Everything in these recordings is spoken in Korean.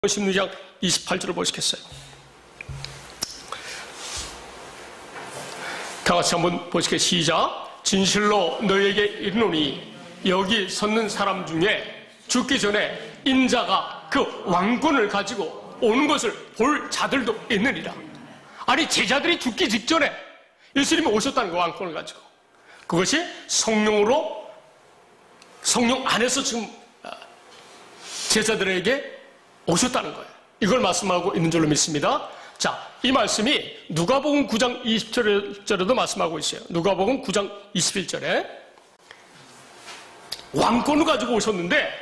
16장 28절을 보시겠어요? 다 같이 한번 보시겠습니다. 시작. 진실로 너에게 이르노니 여기 섰는 사람 중에 죽기 전에 인자가 그 왕권을 가지고 오는 것을 볼 자들도 있느니라. 아니, 제자들이 죽기 직전에 예수님이 오셨다는 거, 왕권을 가지고. 그것이 성령 안에서 지금 제자들에게 오셨다는 거예요. 이걸 말씀하고 있는 줄로 믿습니다. 자, 이 말씀이 누가복음 9장 20절에도 말씀하고 있어요. 누가복음 9장 21절에 왕권을 가지고 오셨는데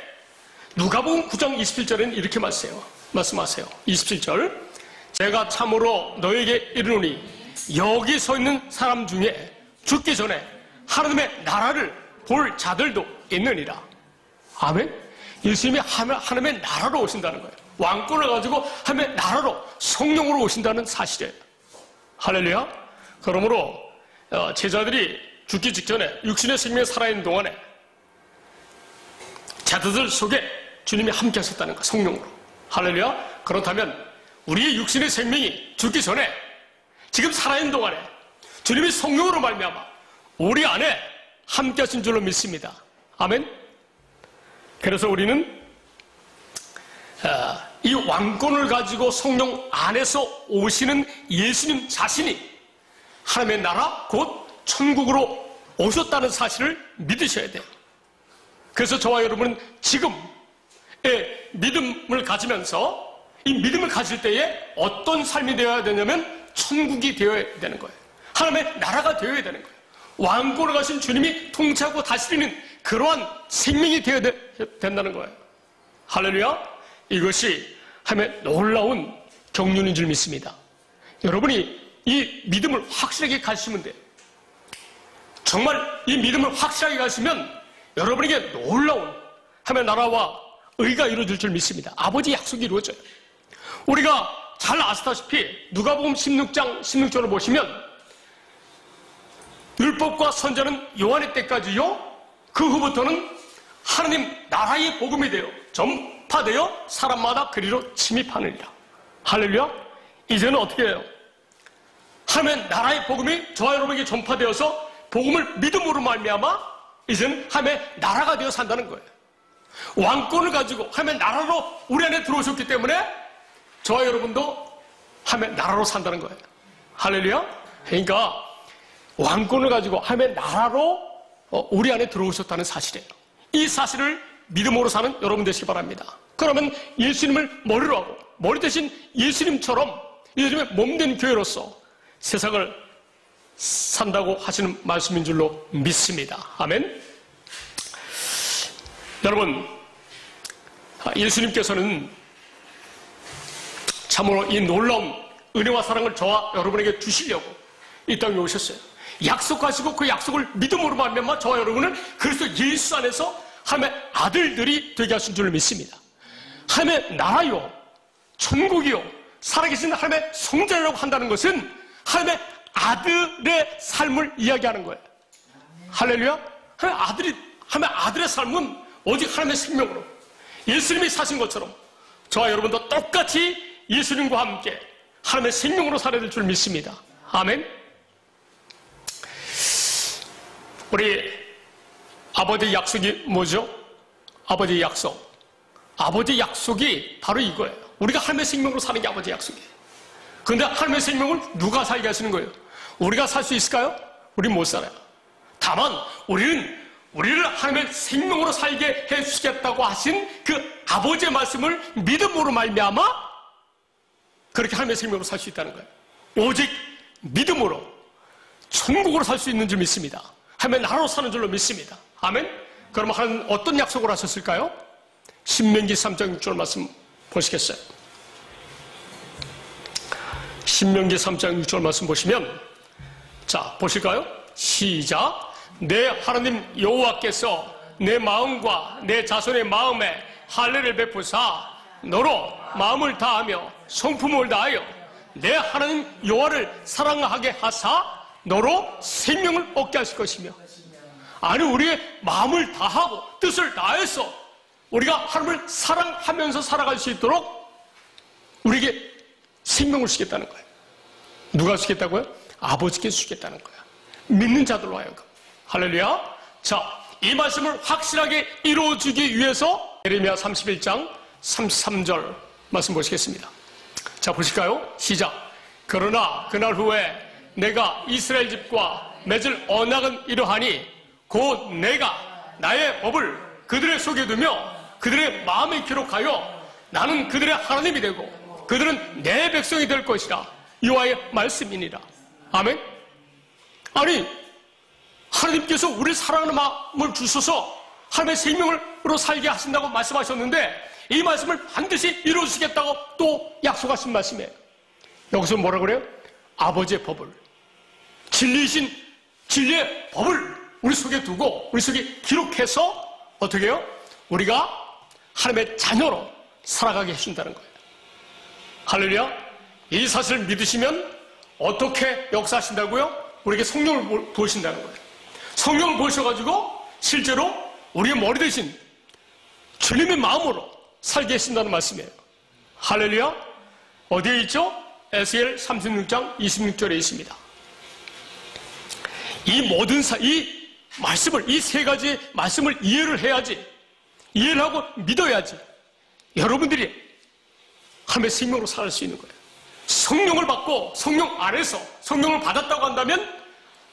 누가복음 9장 21절에는 이렇게 말씀하세요. 27절. 제가 참으로 너에게 이르노니 여기 서 있는 사람 중에 죽기 전에 하나님의 나라를 볼 자들도 있느니라. 아멘. 예수님이 하나님의 나라로 오신다는 거예요. 왕권을 가지고 하나님의 나라로 성령으로 오신다는 사실이에요. 할렐루야. 그러므로 제자들이 죽기 직전에 육신의 생명이 살아있는 동안에 제자들 속에 주님이 함께 하셨다는 거, 성령으로. 할렐루야. 그렇다면 우리의 육신의 생명이 죽기 전에 지금 살아있는 동안에 주님이 성령으로 말미암아 우리 안에 함께 하신 줄로 믿습니다. 아멘. 그래서 우리는 이 왕권을 가지고 성령 안에서 오시는 예수님 자신이 하나님의 나라 곧 천국으로 오셨다는 사실을 믿으셔야 돼요. 그래서 저와 여러분은 지금의 믿음을 가지면서 이 믿음을 가질 때에 어떤 삶이 되어야 되냐면 천국이 되어야 되는 거예요. 하나님의 나라가 되어야 되는 거예요. 왕권을 가신 주님이 통치하고 다스리는 그러한 생명이 되어야 된다는 거예요. 할렐루야. 이것이 하나님의 놀라운 경륜인 줄 믿습니다. 여러분이 이 믿음을 확실하게 가지시면 돼요. 정말 이 믿음을 확실하게 가지면 여러분에게 놀라운 하나님의 나라와 의가 이루어질 줄 믿습니다. 아버지의 약속이 이루어져요. 우리가 잘 아시다시피 누가복음 16장 16절을 보시면 율법과 선지자는 요한의 때까지요, 그 후부터는 하나님 나라의 복음이 되어 전파되어 사람마다 그리로 침입하느니라. 할렐루야. 이제는 어떻게 해요? 하나님의 나라의 복음이 저와 여러분에게 전파되어서 복음을 믿음으로 말미암아 이제는 하나님의 나라가 되어 산다는 거예요. 왕권을 가지고 하나님의 나라로 우리 안에 들어오셨기 때문에 저와 여러분도 하나님의 나라로 산다는 거예요. 할렐루야. 그러니까 왕권을 가지고 하나님의 나라로 우리 안에 들어오셨다는 사실이에요. 이 사실을 믿음으로 사는 여러분 되시기 바랍니다. 그러면 예수님을 머리로 하고 머리 대신 예수님처럼 예수님의 몸된 교회로서 세상을 산다고 하시는 말씀인 줄로 믿습니다. 아멘. 여러분, 예수님께서는 참으로 이 놀라운 은혜와 사랑을 저와 여러분에게 주시려고 이 땅에 오셨어요. 약속하시고 그 약속을 믿음으로 말미암아 저와 여러분은 그리스도 예수 안에서 하나님의 아들들이 되게 하신 줄 믿습니다. 하나님의 나라요, 천국이요, 살아계신 하나님의 성자라고 한다는 것은 하나님의 아들의 삶을 이야기하는 거예요. 할렐루야. 하나님의 아들의 삶은 오직 하나님의 생명으로 예수님이 사신 것처럼 저와 여러분도 똑같이 예수님과 함께 하나님의 생명으로 살아야 될 줄 믿습니다. 아멘. 우리 아버지의 약속이 뭐죠? 아버지의 약속. 아버지의 약속이 바로 이거예요. 우리가 하나님의 생명으로 사는 게 아버지의 약속이에요. 그런데 하나님의 생명을 누가 살게 하시는 거예요? 우리가 살 수 있을까요? 우리는 못 살아요. 다만 우리를 하나님의 생명으로 살게 해주시겠다고 하신 그 아버지의 말씀을 믿음으로 말미암아 그렇게 하나님의 생명으로 살 수 있다는 거예요. 오직 믿음으로 천국으로 살 수 있는 줄 믿습니다. 하나님의 나라로 사는 줄로 믿습니다. 아멘. 그럼 하나님 어떤 약속을 하셨을까요? 신명기 3장 6절 말씀 보시겠어요? 신명기 3장 6절 말씀 보시면, 자, 보실까요? 시작. 내 하나님 여호와께서 내 마음과 내 자손의 마음에 할례를 베푸사 너로 마음을 다하며 성품을 다하여 내 하나님 여호와를 사랑하게 하사 너로 생명을 얻게 하실 것이며. 아니, 우리의 마음을 다하고 뜻을 다해서 우리가 하나님을 사랑하면서 살아갈 수 있도록 우리에게 생명을 주겠다는 거예요. 누가 주겠다고요? 아버지께 주겠다는 거예요. 믿는 자들로 하여금. 할렐루야. 자, 이 말씀을 확실하게 이루어주기 위해서 예레미야 31장 33절 말씀 보시겠습니다. 자, 보실까요? 시작. 그러나 그날 후에 내가 이스라엘 집과 맺을 언약은 이러하니 곧 내가 나의 법을 그들의 속에 두며 그들의 마음에 기록하여 나는 그들의 하나님이 되고 그들은 내 백성이 될 것이라. 여호와의 말씀이니라. 아멘. 아니, 하나님께서 우리를 사랑하는 마음을 주셔서 하나님의 생명으로 살게 하신다고 말씀하셨는데 이 말씀을 반드시 이루어주시겠다고 또 약속하신 말씀이에요. 여기서 뭐라 그래요? 아버지의 법을, 진리이신 진리의 법을 우리 속에 두고 우리 속에 기록해서 어떻게 해요? 우리가 하나님의 자녀로 살아가게 해준다는 거예요. 할렐루야. 이 사실을 믿으시면 어떻게 역사하신다고요? 우리에게 성령을 부으신다는 거예요. 성령을 부으셔가지고 실제로 우리의 머리 대신 주님의 마음으로 살게 하신다는 말씀이에요. 할렐루야. 어디에 있죠? 에스겔 36장 26절에 있습니다. 이 모든 이 말씀을, 이 세 가지 말씀을 이해를 해야지, 이해를 하고 믿어야지 여러분들이 하나님의 생명으로 살 수 있는 거예요. 성령을 받고 성령 안에서 성령을 받았다고 한다면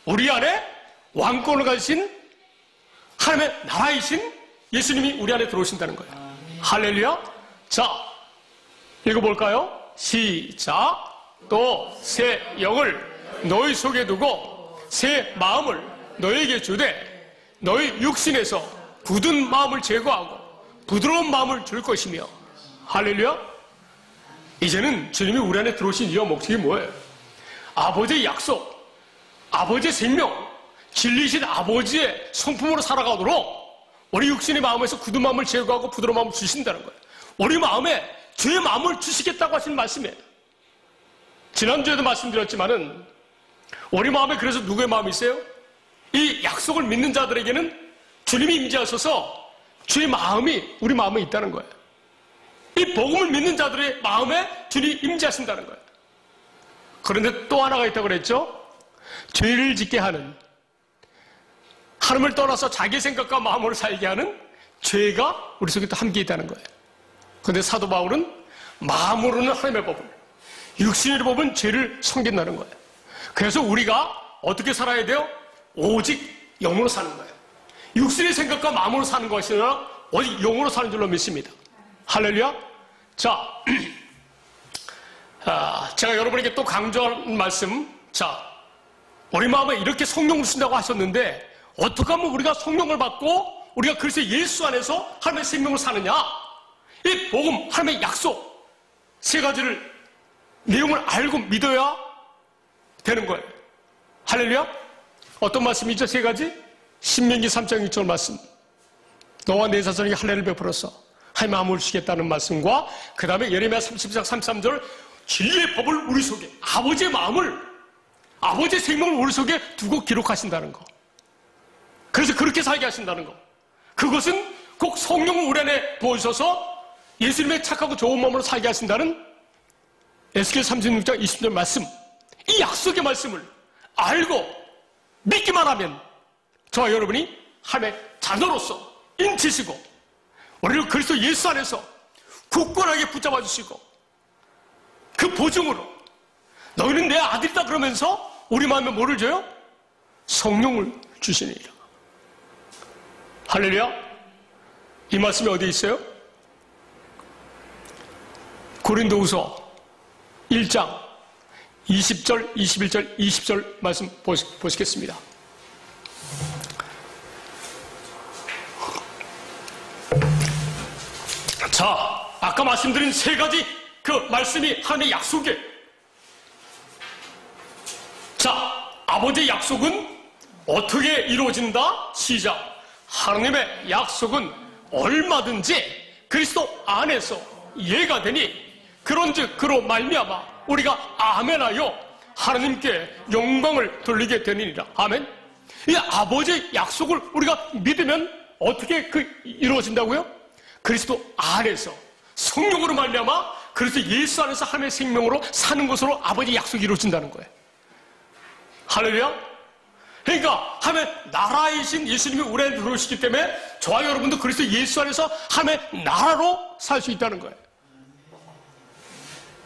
우리 안에 왕권을 가지신 하나님의 나라이신 예수님이 우리 안에 들어오신다는 거예요. 할렐루야. 자, 읽어볼까요? 시작. 또 새 영을 너희 속에 두고 새 마음을 너희에게 주되 너희 육신에서 굳은 마음을 제거하고 부드러운 마음을 줄 것이며. 할렐루야. 이제는 주님이 우리 안에 들어오신 이유와 목적이 뭐예요? 아버지의 약속, 아버지의 생명, 진리이신 아버지의 성품으로 살아가도록 우리 육신의 마음에서 굳은 마음을 제거하고 부드러운 마음을 주신다는 거예요. 우리 마음에 주의 마음을 주시겠다고 하신 말씀이에요. 지난주에도 말씀드렸지만은 우리 마음에 그래서 누구의 마음이 있어요? 이 약속을 믿는 자들에게는 주님이 임재하셔서 주의 마음이 우리 마음에 있다는 거예요. 이 복음을 믿는 자들의 마음에 주님이 임재하신다는 거예요. 그런데 또 하나가 있다고 그랬죠? 죄를 짓게 하는, 하나님을 떠나서 자기 생각과 마음으로 살게 하는 죄가 우리 속에 또 함께 있다는 거예요. 그런데 사도 바울은 마음으로는 하나님의 법을, 육신의 법은 죄를 섬긴다는 거예요. 그래서 우리가 어떻게 살아야 돼요? 오직 영으로 사는 거예요. 육신의 생각과 마음으로 사는 것이 아니라 오직 영으로 사는 줄로 믿습니다. 할렐루야. 자, 제가 여러분에게 또 강조하는 말씀. 자, 우리 마음에 이렇게 성령을 주신다고 하셨는데 어떻게 하면 우리가 성령을 받고 우리가 그리스도 예수 안에서 하나님의 생명을 사느냐? 이 복음, 하나님의 약속 세 가지를 내용을 알고 믿어야 되는 거예요. 할렐루야. 어떤 말씀이죠? 세 가지? 신명기 3장 6절 말씀. 너와 내 자손에게 할례를 베풀어서 하나님의 마음을 주시겠다는 말씀과 그 다음에 예레미야 30장 33절 진리의 법을 우리 속에, 아버지의 마음을, 아버지의 생명을 우리 속에 두고 기록하신다는 거. 그래서 그렇게 살게 하신다는 거. 그것은 꼭 성령을 우리 안에 부어주셔서 예수님의 착하고 좋은 마음으로 살게 하신다는 에스겔 36장 20절 말씀. 이 약속의 말씀을 알고 믿기만 하면 저와 여러분이 하나님의 자녀로서 인치시고 우리를 그리스도 예수 안에서 굳건하게 붙잡아 주시고 그 보증으로 너희는 내 아들이다 그러면서 우리 마음에 뭐를 줘요? 성령을 주시니라. 할렐루야. 이 말씀이 어디에 있어요? 고린도후서 1장 20절, 21절, 20절 말씀 보시겠습니다. 자, 아까 말씀드린 세 가지 그 말씀이 하나님의 약속이에요. 자, 아버지의 약속은 어떻게 이루어진다? 시작. 하나님의 약속은 얼마든지 그리스도 안에서 이해가 되니 그런즉 그로 말미암아 우리가 아멘하여 하나님께 영광을 돌리게 되니라. 아멘. 이 아버지의 약속을 우리가 믿으면 어떻게 이루어진다고요? 그리스도 안에서 성령으로 말미암아 그래서 예수 안에서 하나님의 생명으로 사는 것으로 아버지의 약속이 이루어진다는 거예요. 할렐루야. 그러니까 하나님의 나라이신 예수님이 우리 안에 들어오시기 때문에 저와 여러분도 그리스도 예수 안에서 하나님의 나라로 살 수 있다는 거예요.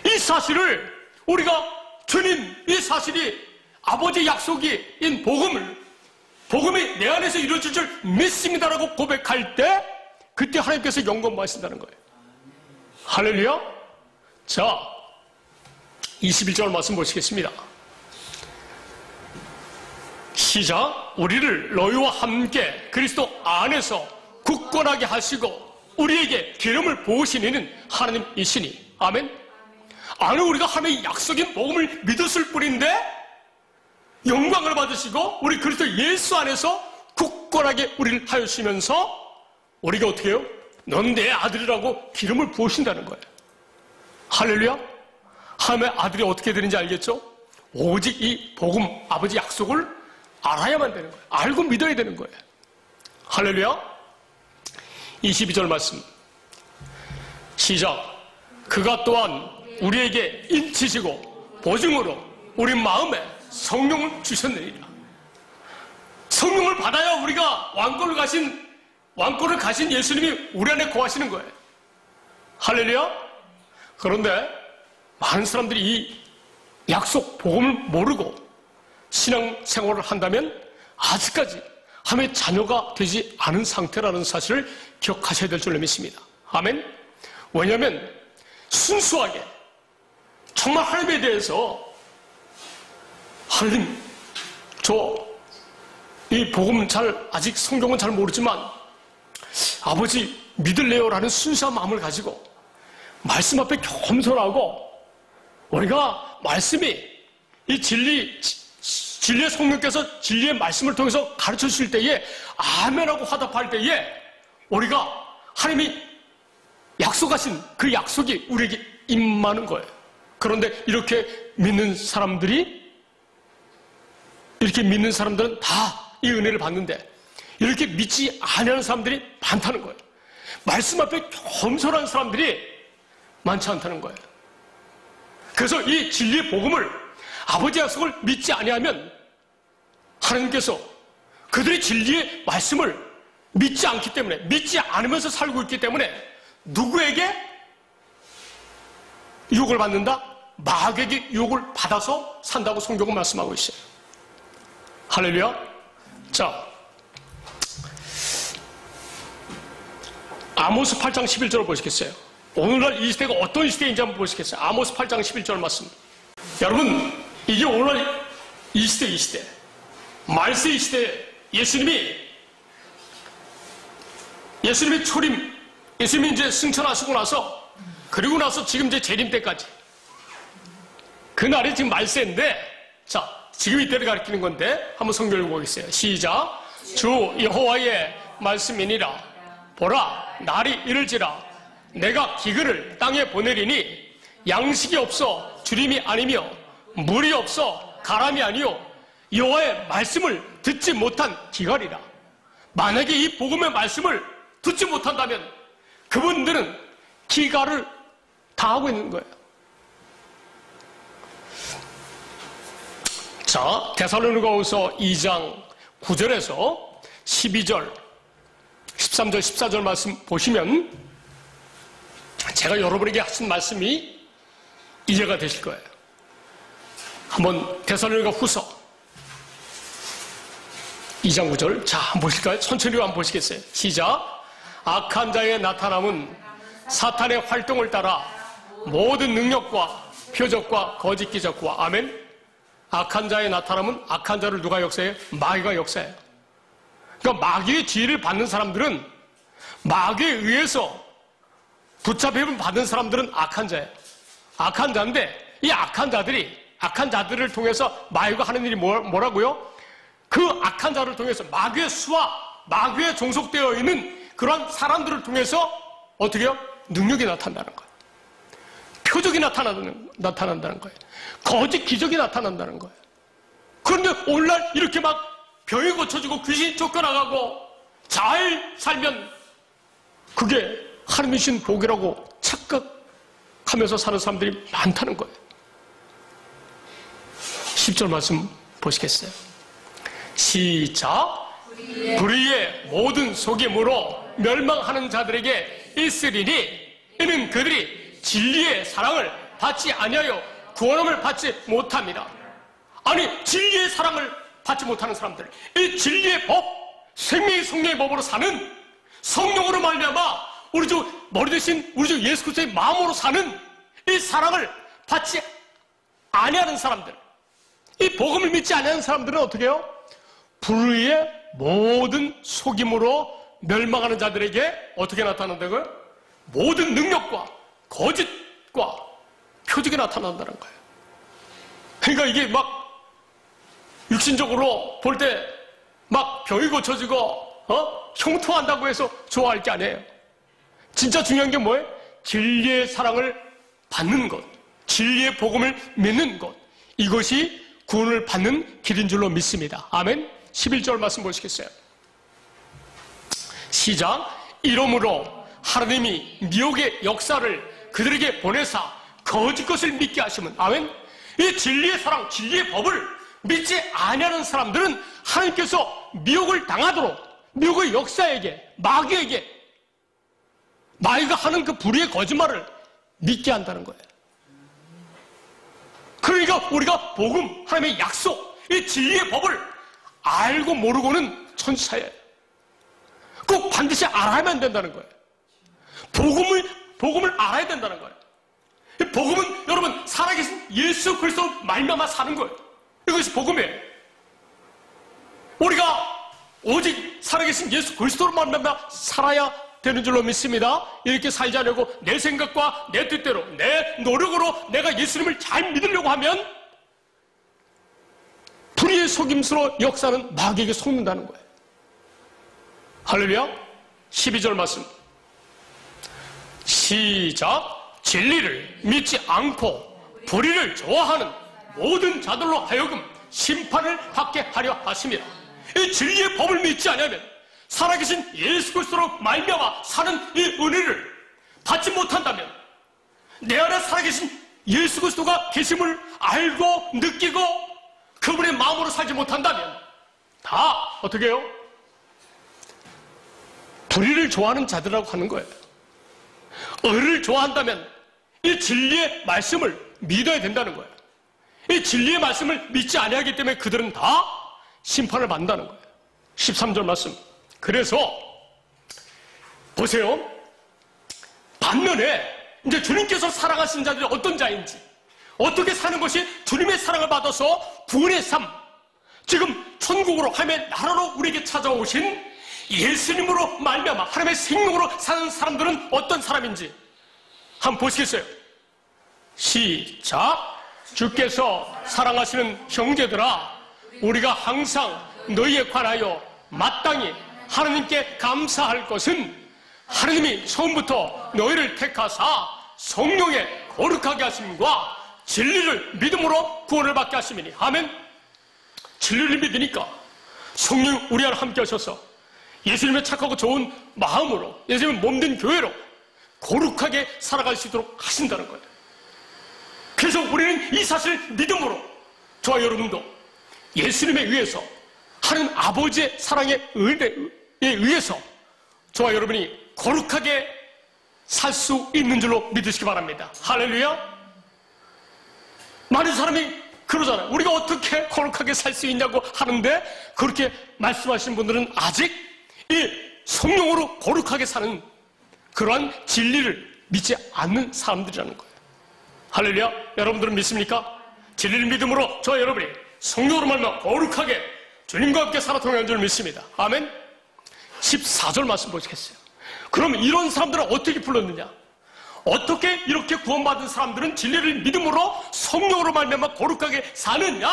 이 사실을 우리가 주님, 이 사실이 아버지의 약속인 복음이 내 안에서 이루어질 줄 믿습니다라고 고백할 때 그때 하나님께서 영광 받으신다는 거예요. 할렐루야. 자, 21절 말씀 보시겠습니다. 시작. 우리를 너희와 함께 그리스도 안에서 굳건하게 하시고 우리에게 기름을 부으신 이는 하나님이시니. 아멘. 아니, 우리가 하나님의 약속인 복음을 믿었을 뿐인데 영광을 받으시고 우리 그리스도 예수 안에서 굳건하게 우리를 하시면서 우리가 어떻게 해요? 넌 내 아들이라고 기름을 부으신다는 거예요. 할렐루야. 하나님의 아들이 어떻게 되는지 알겠죠? 오직 이 복음, 아버지 약속을 알아야만 되는 거예요. 알고 믿어야 되는 거예요. 할렐루야. 22절 말씀 시작. 그가 또한 우리에게 인치시고 보증으로 우리 마음에 성령을 주셨느니라. 성령을 받아야 우리가 왕권을 가신 예수님이 우리 안에 거하시는 거예요. 할렐루야. 그런데 많은 사람들이 이 약속 복음을 모르고 신앙생활을 한다면 아직까지 하나님의 자녀가 되지 않은 상태라는 사실을 기억하셔야 될 줄로 믿습니다. 아멘. 왜냐하면 순수하게 정말 하나님에 대해서 하나님, 이 복음 아직 성경은 잘 모르지만 아버지 믿을래요라는 순수한 마음을 가지고 말씀 앞에 겸손하고 우리가 말씀이 이 진리의 성령께서 진리의 말씀을 통해서 가르쳐 주실 때에 아멘하고 화답할 때에 우리가 하나님이 약속하신 그 약속이 우리에게 임하는 거예요. 그런데 이렇게 믿는 사람들은 다 이 은혜를 받는데 이렇게 믿지 않는 사람들이 많다는 거예요. 말씀 앞에 겸손한 사람들이 많지 않다는 거예요. 그래서 이 진리의 복음을 아버지 약속을 믿지 아니하면 하나님께서 그들이 진리의 말씀을 믿지 않기 때문에 믿지 않으면서 살고 있기 때문에 누구에게 유혹을 받는다? 마귀에게 유혹을 받아서 산다고 성경은 말씀하고 있어요. 할렐루야. 자, 아모스 8장 11절을 보시겠어요? 오늘날 이 시대가 어떤 시대인지 한번 보시겠어요? 아모스 8장 11절 말씀. 여러분, 이게 오늘날 이 시대. 말세 이 시대에 예수님이 예수님이 이제 승천하시고 나서, 그리고 나서 지금 이제 재림 때까지. 그날이 지금 말세인데, 자, 지금 이때를 가리키는 건데, 한번 성경을 보겠어요. 시작. 주 여호와의 말씀이니라. 보라, 날이 이를지라. 내가 기근을 땅에 보내리니 양식이 없어 주림이 아니며 물이 없어 가람이 아니요 여호와의 말씀을 듣지 못한 기갈이라. 만약에 이 복음의 말씀을 듣지 못한다면 그분들은 기갈을 당하고 있는 거예요. 자, 데살로니가후서 2장 9절에서 12절, 13절, 14절 말씀 보시면 제가 여러분에게 하신 말씀이 이해가 되실 거예요. 한번 데살로니가후서 2장 9절, 자, 한번 보실까요? 천천히 한번 보시겠어요? 시작. 악한 자의 나타남은 사탄의 활동을 따라 모든 능력과 표적과 거짓 기적과, 아멘. 악한 자의 나타남은 악한 자를 누가 역사해요? 마귀가 역사해요. 그러니까 마귀의 지혜를 받는 사람들은, 마귀에 의해서 붙잡힘을 받은 사람들은 악한 자예요. 악한 자인데 이 악한 자들을 통해서 마귀가 하는 일이 뭐라고요? 그 악한 자를 통해서 마귀의 수와 마귀에 종속되어 있는 그런 사람들을 통해서 어떻게 해요? 능력이 나타난다는 거예요. 표적이 나타난다는 거예요. 거짓 기적이 나타난다는 거예요. 그런데 오늘날 이렇게 막 병이 고쳐지고 귀신이 쫓겨나가고 잘 살면 그게 하나님이신 복이라고 착각 하면서 사는 사람들이 많다는 거예요. 10절 말씀 보시겠어요? 시작. 불의의 모든 속임으로 멸망하는 자들에게 있으리니 이는 그들이 진리의 사랑을 받지 아니하여 구원함을 받지 못합니다. 아니, 진리의 사랑을 받지 못하는 사람들, 이 진리의 법, 생명의 성령의 법으로 사는, 성령으로 말미암아 우리 주 머리 대신 우리 주 예수 그리스도의 마음으로 사는 이 사랑을 받지 아니하는 사람들, 이 복음을 믿지 아니하는 사람들은 어떻게 해요? 불의의 모든 속임으로 멸망하는 자들에게 어떻게 나타난다고요? 모든 능력과 거짓과 표적이 나타난다는 거예요. 그러니까 이게 막 육신적으로 볼 때 막 병이 고쳐지고 형통한다고 해서 좋아할 게 아니에요. 진짜 중요한 게 뭐예요? 진리의 사랑을 받는 것, 진리의 복음을 믿는 것, 이것이 구원을 받는 길인 줄로 믿습니다. 아멘. 11절 말씀 보시겠어요? 시작. 이러므로 하나님이 미혹의 역사를 그들에게 보내사 거짓 것을 믿게 하시면, 아멘. 이 진리의 사랑, 진리의 법을 믿지 아니하는 사람들은 하나님께서 미혹을 당하도록, 미혹의 역사에게, 마귀에게, 마귀가 하는 그 불의의 거짓말을 믿게 한다는 거예요. 그러니까 우리가 복음, 하나님의 약속, 이 진리의 법을 알고 모르고는 천사예요. 꼭 반드시 알아야만 된다는 거예요. 복음을 알아야 된다는 거예요. 이 복음은 여러분 살아계신 예수 그리스도 말미암아 사는 거예요. 이것이 복음이에요. 우리가 오직 살아계신 예수 그리스도로 말미암아 살아야 되는 줄로 믿습니다. 이렇게 살지 않으려고 내 생각과 내 뜻대로, 내 노력으로 내가 예수님을 잘 믿으려고 하면 불의의 속임수로 역사는 마귀에게 속는다는 거예요. 할렐루야. 12절 말씀 시작. 진리를 믿지 않고 불의를 좋아하는 모든 자들로 하여금 심판을 받게 하려 하심이라. 이 진리의 법을 믿지 않으면, 살아계신 예수 그리스도로 말미암아 사는 이 은혜를 받지 못한다면, 내 안에 살아계신 예수 그리스도가 계심을 알고 느끼고 그분의 마음으로 살지 못한다면 다 어떻게 해요? 불의를 좋아하는 자들이라고 하는 거예요. 의를 좋아한다면 이 진리의 말씀을 믿어야 된다는 거예요. 이 진리의 말씀을 믿지 아니하기 때문에 그들은 다 심판을 받는다는 거예요. 13절 말씀. 그래서 보세요. 반면에 이제 주님께서 사랑하신 자들이 어떤 자인지, 어떻게 사는 것이 주님의 사랑을 받아서 구원의 삶, 지금 천국으로 하나님의 나라로 우리에게 찾아오신 예수님으로 말미암아 하나님의 생명으로 사는 사람들은 어떤 사람인지 한번 보시겠어요? 시작. 주께서 사랑하시는 형제들아, 우리가 항상 너희에 관하여 마땅히 하나님께 감사할 것은 하나님이 처음부터 너희를 택하사 성령에 거룩하게 하심과 진리를 믿음으로 구원을 받게 하심이니. 아멘. 진리를 믿으니까 성령 우리 안에 함께 하셔서 예수님의 착하고 좋은 마음으로, 예수님의 몸된 교회로 거룩하게 살아갈 수 있도록 하신다는 거예요. 그래서 우리는 이 사실을 믿음으로, 저와 여러분도 예수님에 의해서, 하나님 아버지의 사랑에 의해서 저와 여러분이 거룩하게 살 수 있는 줄로 믿으시기 바랍니다. 할렐루야. 많은 사람이 그러잖아요. 우리가 어떻게 거룩하게 살 수 있냐고 하는데, 그렇게 말씀하시는 분들은 아직 이 성령으로 거룩하게 사는 그러한 진리를 믿지 않는 사람들이라는 거예요. 할렐루야. 여러분들은 믿습니까? 진리를 믿음으로 저와 여러분이 성령으로 말미암아 거룩하게 주님과 함께 살아 통하는 줄 믿습니다. 아멘. 14절 말씀 보시겠어요? 그럼 이런 사람들은 어떻게 불렀느냐? 어떻게 이렇게 구원받은 사람들은 진리를 믿음으로 성령으로 말미암아 거룩하게 사느냐?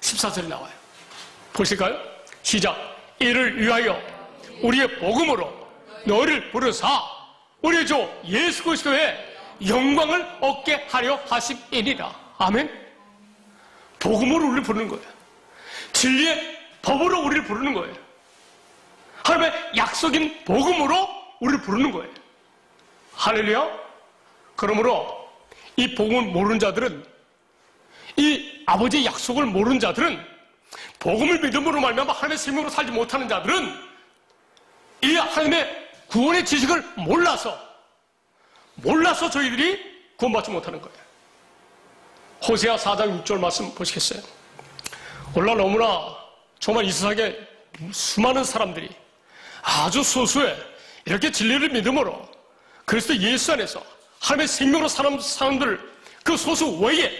14절에 나와요. 보실까요? 시작. 이를 위하여 우리의 복음으로 너희를 부르사 우리 주 예수 그리스도의 영광을 얻게 하려 하심이니라. 아멘. 복음으로 우리를 부르는 거예요. 진리의 법으로 우리를 부르는 거예요. 하나님의 약속인 복음으로 우리를 부르는 거예요. 할렐루야. 그러므로 이 복음을 모르는 자들은, 이 아버지의 약속을 모르는 자들은, 복음을 믿음으로 말미암아 하나님의 생명으로 살지 못하는 자들은 이 하나님의 구원의 지식을 몰라서 저희들이 구원받지 못하는 거예요. 호세아 4장 6절 말씀 보시겠어요? 오늘날 너무나 정말 이 세상에 수많은 사람들이 아주 소수의 이렇게 진리를 믿음으로 그리스도 예수 안에서 하나님의 생명으로 사는 사람들, 그 소수 외에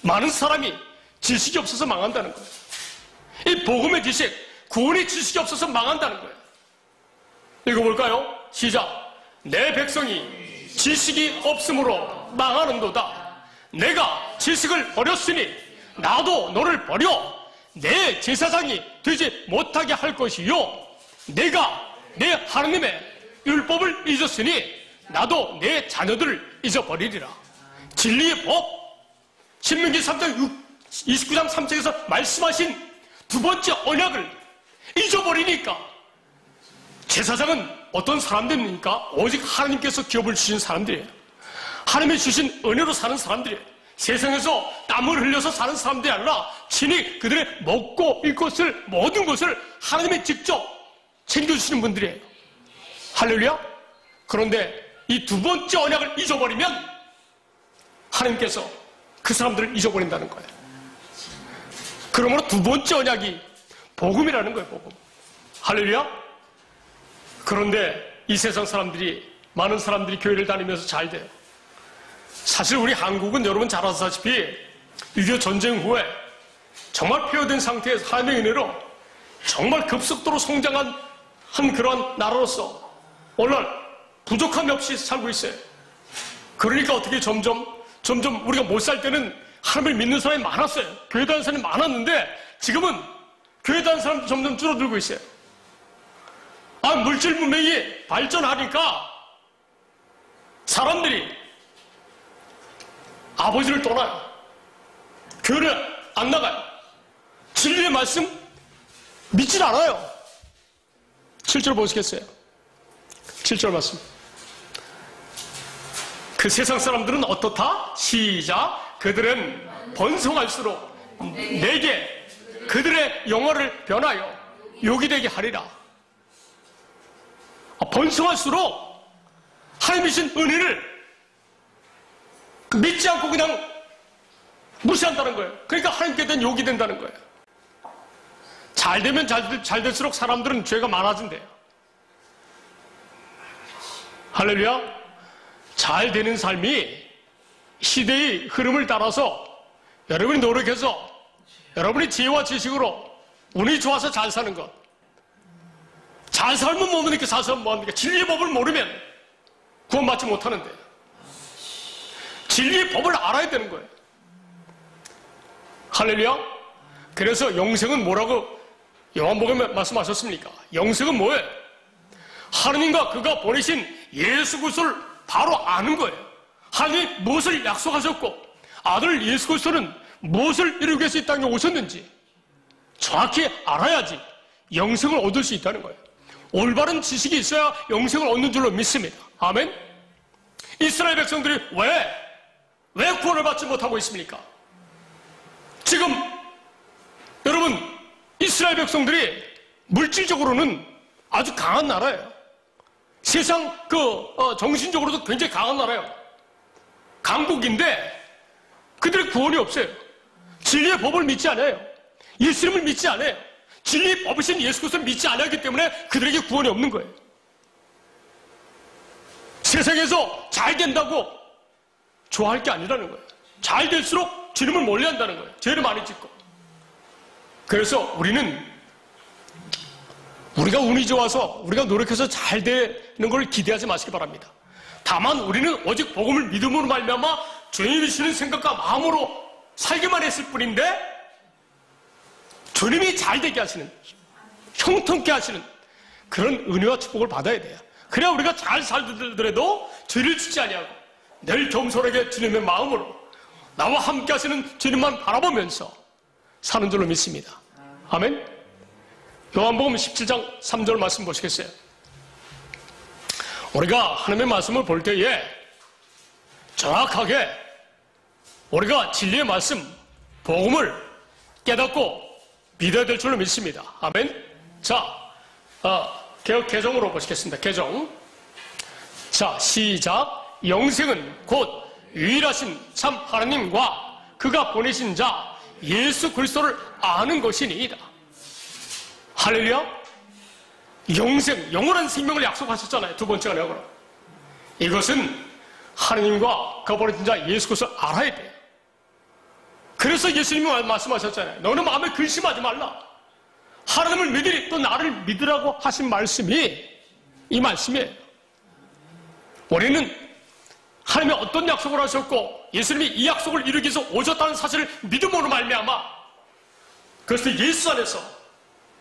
많은 사람이 지식이 없어서 망한다는 거예요. 이 복음의 지식, 구원의 지식이 없어서 망한다는 거예요. 읽어볼까요? 시작. 내 백성이 지식이 없으므로 망하는도다. 내가 지식을 버렸으니 나도 너를 버려 내 제사장이 되지 못하게 할 것이요, 내가 내 하나님의 율법을 잊었으니 나도 내 자녀들을 잊어버리리라. 진리의 법, 신명기 3장 29장 3절에서 말씀하신 두 번째 언약을 잊어버리니까, 제사장은 어떤 사람들입니까? 오직 하나님께서 기업을 주신 사람들이에요. 하나님이 주신 은혜로 사는 사람들이에요. 세상에서 땀을 흘려서 사는 사람들이 아니라 친히 그들의 먹고 일 것을, 모든 것을 하나님이 직접 챙겨주시는 분들이에요. 할렐루야. 그런데 이 두 번째 언약을 잊어버리면 하나님께서 그 사람들을 잊어버린다는 거예요. 그러므로 두 번째 언약이 복음이라는 거예요. 복음. 할렐루야. 그런데 이 세상 사람들이, 많은 사람들이 교회를 다니면서 잘 돼요. 사실 우리 한국은 여러분 잘 아시다시피 6.25 전쟁 후에 정말 폐허된 상태에서 하나님의 은혜로 정말 급속도로 성장한 그러한 나라로서 오늘날 부족함이 없이 살고 있어요. 그러니까 어떻게 점점 우리가 못 살 때는 하나님을 믿는 사람이 많았어요. 교회 다니는 사람이 많았는데 지금은 교회 다니는 사람도 점점 줄어들고 있어요. 물질 문명이 발전하니까 사람들이 아버지를 떠나요. 교회를 안 나가요. 진리의 말씀 믿질 않아요. 7절 보시겠어요? 7절 말씀. 그 세상 사람들은 어떻다? 시작. 그들은 번성할수록 내게 그들의 영어를 변하여 욕이 되게 하리라. 번성할수록 하나님이 주신 은혜를 믿지 않고 그냥 무시한다는 거예요. 그러니까 하나님께 대한 욕이 된다는 거예요. 잘 되면 잘 될수록 사람들은 죄가 많아진대요. 할렐루야. 잘 되는 삶이 시대의 흐름을 따라서 여러분이 노력해서 여러분이 지혜와 지식으로 운이 좋아서 잘 사는 것, 잘 살면 뭐합니까? 잘 살면 뭐합니까? 진리의 법을 모르면 구원받지 못하는데 진리의 법을 알아야 되는 거예요. 할렐루야. 그래서 영생은 뭐라고 요한복음에 말씀하셨습니까? 영생은 뭐예요? 하나님과 그가 보내신 예수 그리스도를 바로 아는 거예요. 하나님이 무엇을 약속하셨고 아들 예수 그리스도는 무엇을 이루기 위해서 이 땅에 오셨는지 정확히 알아야지 영생을 얻을 수 있다는 거예요. 올바른 지식이 있어야 영생을 얻는 줄로 믿습니다. 아멘. 이스라엘 백성들이 왜 구원을 받지 못하고 있습니까? 지금 여러분 이스라엘 백성들이 물질적으로는 아주 강한 나라예요. 세상 정신적으로도 굉장히 강한 나라예요. 강국인데 그들의 구원이 없어요. 진리의 법을 믿지 않아요. 예수님을 믿지 않아요. 진리의 법이신 예수 그리스도를 믿지 않았기 때문에 그들에게 구원이 없는 거예요. 세상에서 잘 된다고 좋아할 게 아니라는 거예요. 잘 될수록 주님을 멀리한다는 거예요. 죄를 많이 짓고. 그래서 우리가 운이 좋아서 우리가 노력해서 잘 되는 걸 기대하지 마시기 바랍니다. 다만 우리는 오직 복음을 믿음으로 말미암아 주님이 주시는 생각과 마음으로 살기만 했을 뿐인데 주님이 잘 되게 하시는, 형통케 하시는 그런 은혜와 축복을 받아야 돼요. 그래야 우리가 잘 살더라도 죄를 짓지 아니하고 늘 겸손하게 주님의 마음으로 나와 함께 하시는 주님만 바라보면서 사는 줄로 믿습니다. 아멘. 요한복음 17장 3절 말씀 보시겠어요? 우리가 하나님의 말씀을 볼 때에 정확하게 우리가 진리의 말씀, 복음을 깨닫고 믿어야 될 줄로 믿습니다. 아멘. 자, 개역 개정으로 보시겠습니다. 개정. 자, 시작. 영생은 곧 유일하신 참 하나님과 그가 보내신 자 예수 그리스도를 아는 것이니이다. 할렐루야. 영생, 영원한 생명을 약속하셨잖아요. 두 번째가 내가. 이것은 하나님과 그가 보내신 자 예수 그리스도를 알아야 돼요. 그래서 예수님이 말씀하셨잖아요. 너는 마음에 근심하지 말라. 하나님을 믿으리 또 나를 믿으라고 하신 말씀이 이 말씀이에요. 우리는 하나님이 어떤 약속을 하셨고 예수님이 이 약속을 이루기 위해서 오셨다는 사실을 믿음으로 말미암아 그래서 예수 안에서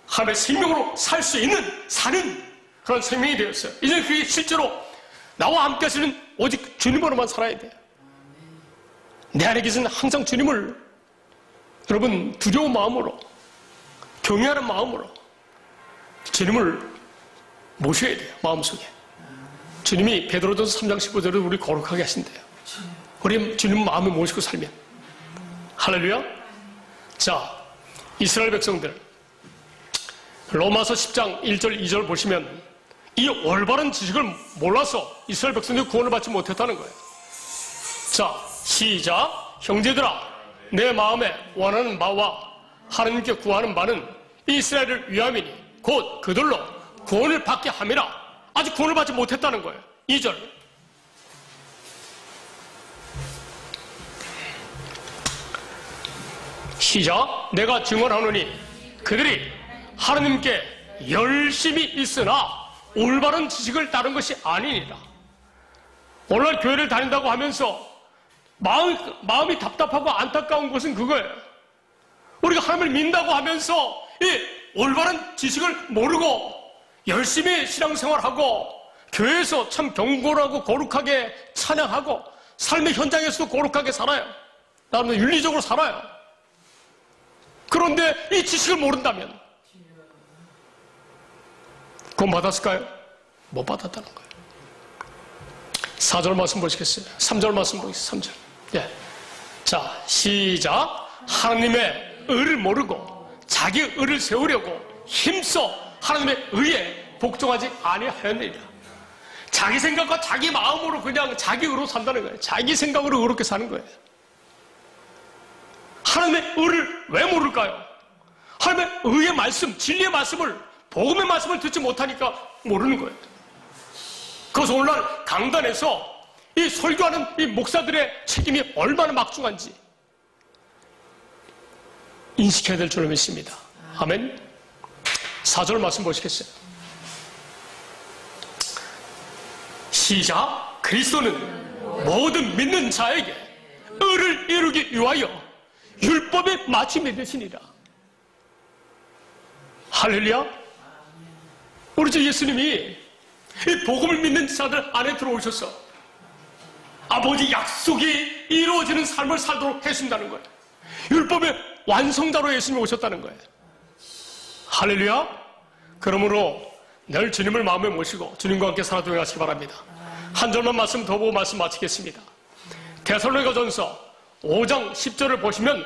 하나님의 생명으로 살 수 있는 사는 그런 생명이 되었어요. 이제 그게 실제로 나와 함께 하시는 오직 주님으로만 살아야 돼요. 내 안에 계신 항상 주님을 여러분 두려운 마음으로 경외하는 마음으로 주님을 모셔야 돼요. 마음속에. 주님이 베드로전서 3장 15절에 우리 거룩하게 하신대요. 우리 주님 마음에 모시고 살면. 할렐루야. 자, 이스라엘 백성들 로마서 10장 1절 2절 보시면 이 올바른 지식을 몰라서 이스라엘 백성들이 구원을 받지 못했다는 거예요. 자, 시작. 형제들아 내 마음에 원하는 바와 하나님께 구하는 바는 이스라엘을 위함이니 곧 그들로 구원을 받게 함이라. 아직 구원을 받지 못했다는 거예요. 2절. 시작. 내가 증언하노니 그들이 하나님께 열심히 있으나 올바른 지식을 따른 것이 아니니라. 오늘날 교회를 다닌다고 하면서 마음이 답답하고 안타까운 것은 그거예요. 우리가 하나님을 믿는다고 하면서 이 올바른 지식을 모르고 열심히 신앙생활하고 교회에서 참 경건하고 거룩하게 찬양하고 삶의 현장에서도 거룩하게 살아요. 나름대로 윤리적으로 살아요. 그런데 이 지식을 모른다면 구원 받았을까요? 못 받았다는 거예요. 4절 말씀 보시겠어요? 3절 말씀 보시겠어요? 3절. 예. 자, 시작. 하나님의 의를 모르고 자기 의를 세우려고 힘써 하나님의 의에 복종하지 아니하였느니라. 자기 생각과 자기 마음으로 그냥 자기 의로 산다는 거예요. 자기 생각으로 의롭게 사는 거예요. 하나님의 의를 왜 모를까요? 하나님의 의의 말씀, 진리의 말씀을, 복음의 말씀을 듣지 못하니까 모르는 거예요. 그래서 오늘날 강단에서 이 설교하는 이 목사들의 책임이 얼마나 막중한지 인식해야 될 줄로 믿습니다. 아멘. 4절 말씀 보시겠어요? 시작. 그리스도는 모든 믿는 자에게 의를 이루기 위하여 율법의 마침이 되시니라. 할렐루야. 우리 주 예수님이 이 복음을 믿는 자들 안에 들어오셔서 아버지 약속이 이루어지는 삶을 살도록 해준다는 거예요. 율법의 완성자로 예수님이 오셨다는 거예요. 할렐루야. 그러므로 늘 주님을 마음에 모시고 주님과 함께 살아도록 하시기 바랍니다. 한 절만 말씀 더 보고 말씀 마치겠습니다. 데살로니가전서 5장 10절을 보시면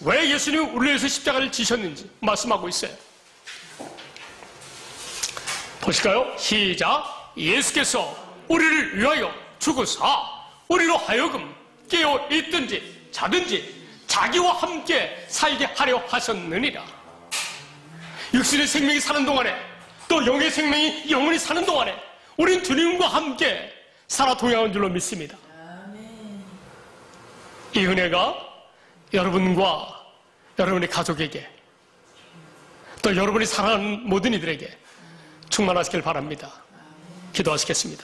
왜 예수님이 우리를 위해서 십자가를 지셨는지 말씀하고 있어요. 보실까요? 시작. 예수께서 우리를 위하여 죽으사 우리로 하여금 깨어 있든지 자든지 자기와 함께 살게 하려 하셨느니라. 육신의 생명이 사는 동안에 또 영의 생명이 영원히 사는 동안에 우린 주님과 함께 살아 동행하는 줄로 믿습니다. 이 은혜가 여러분과 여러분의 가족에게 또 여러분이 사랑하는 모든 이들에게 충만하시길 바랍니다. 기도하시겠습니다.